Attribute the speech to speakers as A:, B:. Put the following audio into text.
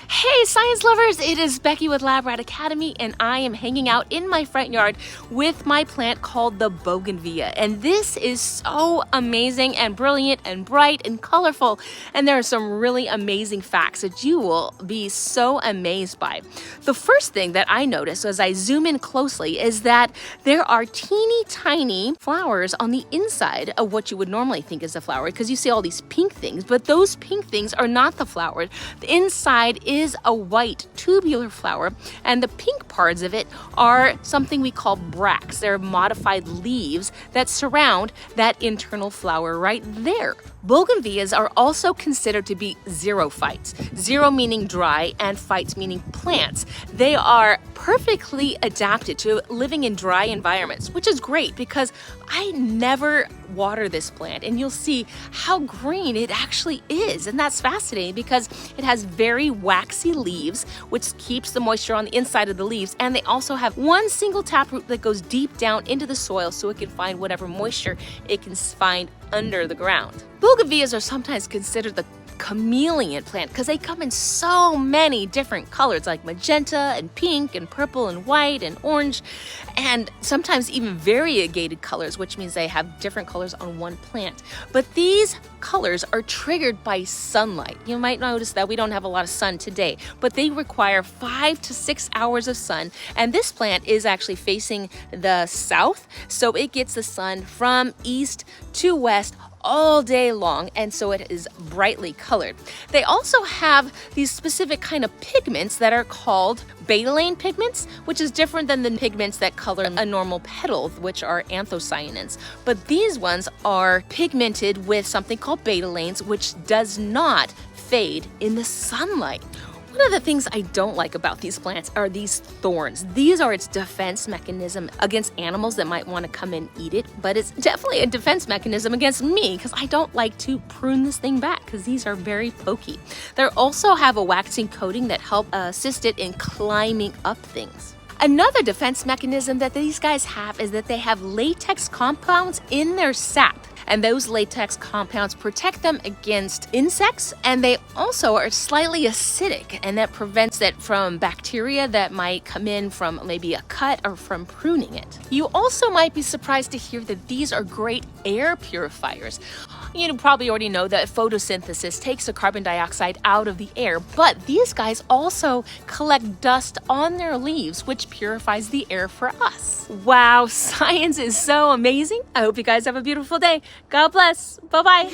A: Hey science lovers, it is Becky with Lab Rat Academy and I am hanging out in my front yard with my plant called the Bougainvillea. And this is so amazing and brilliant and bright and colorful, and there are some really amazing facts that you will be so amazed by. The first thing that I noticed as I zoom in closely is that there are teeny tiny flowers on the inside of what you would normally think is a flower, because you see all these pink things, but those pink things are not the flower. The inside is a white tubular flower, and the pink parts of it are something we call bracts. They're modified leaves that surround that internal flower right there. Bougainvilleas are also considered to be xerophytes. Xero meaning dry and phytes meaning plants. They are perfectly adapted to living in dry environments, which is great because I never water this plant, and you'll see how green it actually is. And that's fascinating because it has very waxy leaves, which keeps the moisture on the inside of the leaves, and they also have one single taproot that goes deep down into the soil so it can find whatever moisture it can find under the ground. Bougainvilleas are sometimes considered the chameleon plant because they come in so many different colors, like magenta and pink and purple and white and orange, and sometimes even variegated colors, which means they have different colors on one plant. But these colors are triggered by sunlight. You might notice that we don't have a lot of sun today, but they require 5 to 6 hours of sun, and this plant is actually facing the south, so it gets the sun from east to west all day long, and so it is brightly colored. They also have these specific kind of pigments that are called betalain pigments, which is different than the pigments that color a normal petal, which are anthocyanins. But these ones are pigmented with something called betalains, which does not fade in the sunlight. One of the things I don't like about these plants are these thorns. These are its defense mechanism against animals that might want to come and eat it, but it's definitely a defense mechanism against me because I don't like to prune this thing back because these are very pokey. They also have a waxing coating that helps assist it in climbing up things. Another defense mechanism that these guys have is that they have latex compounds in their sap. And those latex compounds protect them against insects, and they also are slightly acidic, and that prevents it from bacteria that might come in from maybe a cut or from pruning it. You also might be surprised to hear that these are great air purifiers. You probably already know that photosynthesis takes the carbon dioxide out of the air, but these guys also collect dust on their leaves, which purifies the air for us. Wow, science is so amazing. I hope you guys have a beautiful day. God bless. Bye-bye.